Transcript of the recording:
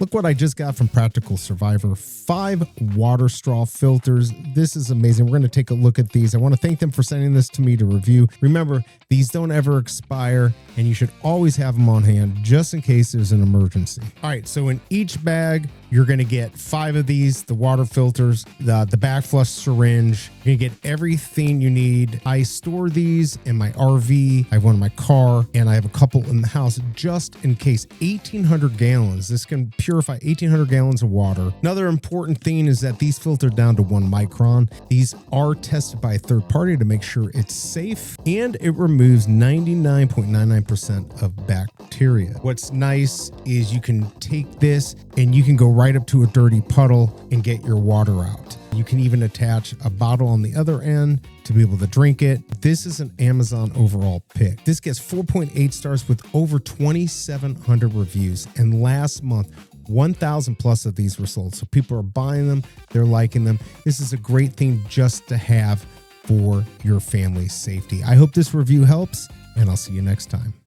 Look what I just got from Practical Survivor, 5 water straw filters. This is amazing. We're going to take a look at these. I want to thank them for sending this to me to review. Remember, these don't ever expire, and you should always have them on hand just in case there's an emergency. All right, so in each bag, you're going to get 5 of these, the water filters, the backflush syringe. You're going to get everything you need. I store these in my RV. I have one in my car, and I have a couple in the house just in case. 1,800 gallons. This can purify 1,800 gallons of water. Another important thing is that these filter down to 1 micron. These are tested by a third party to make sure it's safe, and it removes 99.99% of bacteria. What's nice is you can take this and you can go right up to a dirty puddle and get your water out. You can even attach a bottle on the other end to be able to drink it. This is an Amazon overall pick. This gets 4.8 stars with over 2,700 reviews. And last month, 1,000 plus of these were sold. So people are buying them. They're liking them. This is a great thing just to have for your family's safety. I hope this review helps, and I'll see you next time.